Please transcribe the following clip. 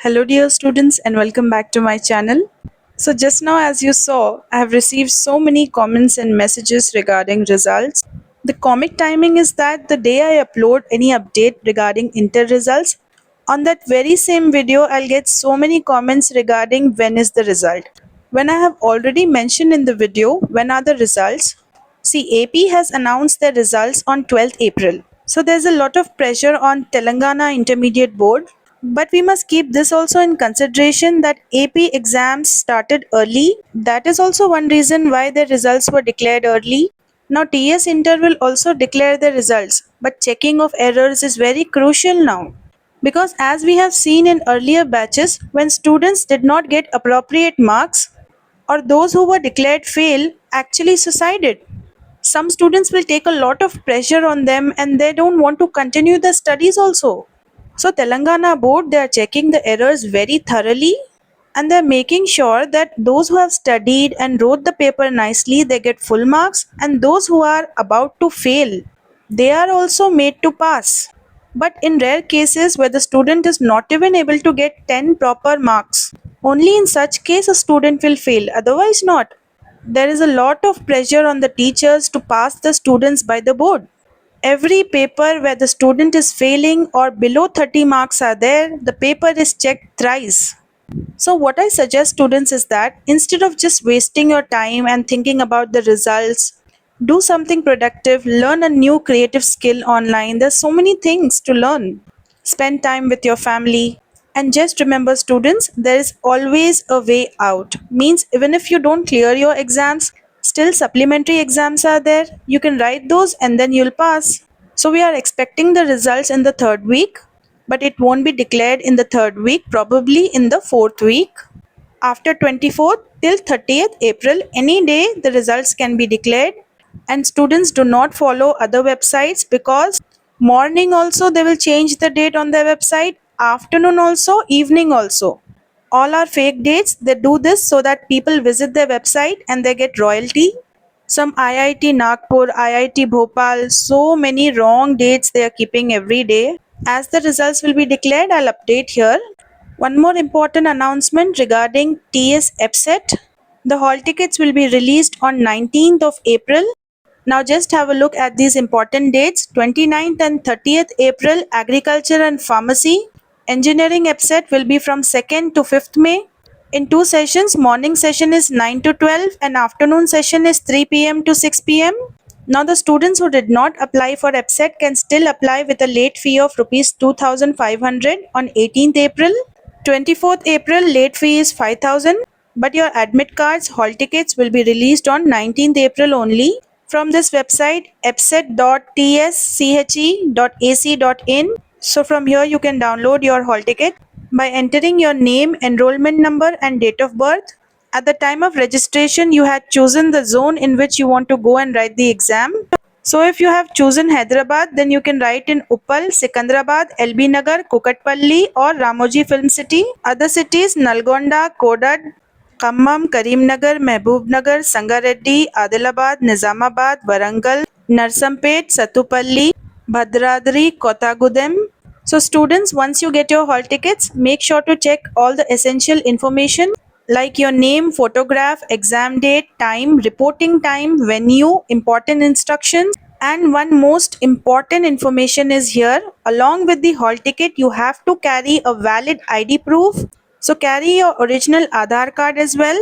Hello dear students and welcome back to my channel. So just now as you saw, I have received so many comments and messages regarding results. The comic timing is that the day I upload any update regarding inter results, on that very same video I'll get so many comments regarding when is the result. When I have already mentioned in the video when are the results. See, AP has announced their results on 12th April. So there's a lot of pressure on Telangana Intermediate Board, but we must keep this also in consideration that AP exams started early. That is also one reason why the results were declared early. Now TS Inter will also declare the results, but checking of errors is very crucial now. Because as we have seen in earlier batches, when students did not get appropriate marks or those who were declared fail actually suicided. Some students will take a lot of pressure on them and they don't want to continue the studies also. So Telangana board, they are checking the errors very thoroughly and they're making sure that those who have studied and wrote the paper nicely, they get full marks, and those who are about to fail, they are also made to pass. But in rare cases where the student is not even able to get 10 proper marks, only in such case a student will fail, otherwise not. There is a lot of pressure on the teachers to pass the students by the board. Every paper where the student is failing or below 30 marks are there, the paper is checked thrice. So what I suggest students is that instead of just wasting your time and thinking about the results, do something productive, learn a new creative skill online. There's so many things to learn. Spend time with your family. And just remember students, there is always a way out. Means even if you don't clear your exams, still supplementary exams are there. You can write those and then you'll pass. So we are expecting the results in the third week, but it won't be declared in the third week, probably in the fourth week. After 24th till 30th April, any day the results can be declared. And students do not follow other websites because morning also they will change the date on their website, afternoon also, evening also. All are fake dates. They do this so that people visit their website and they get royalty. Some IIT Nagpur, IIT Bhopal, so many wrong dates they are keeping every day. As the results will be declared, I'll update here. One more important announcement regarding TS EPSET. The hall tickets will be released on 19th of April. Now just have a look at these important dates. 29th and 30th April, Agriculture and Pharmacy. Engineering EPSET will be from 2nd to 5th May. In two sessions, morning session is 9 to 12 and afternoon session is 3 p.m. to 6 p.m. Now the students who did not apply for EPSET can still apply with a late fee of rupees 2500 on 18th April. 24th April late fee is 5000, but your admit cards, hall tickets will be released on 19th April only from this website epset.tsze.ac.in. So from here you can download your hall ticket by entering your name, enrollment number and date of birth. At the time of registration, you had chosen the zone in which you want to go and write the exam. So if you have chosen Hyderabad, then you can write in Uppal, Sikandrabad, LB Nagar, Kukatpalli or Ramoji Film City. Other cities Nalgonda, Kodad, Khammam, Karimnagar, Mehboob-nagar, Sangareddy, Adilabad, Nizamabad, Warangal, Narsampet, Satupalli, Bhadradri, Kothagudem. So students, once you get your hall tickets, make sure to check all the essential information like your name, photograph, exam date, time, reporting time, venue, important instructions. And one most important information is here. Along with the hall ticket, you have to carry a valid ID proof. So carry your original Aadhaar card as well.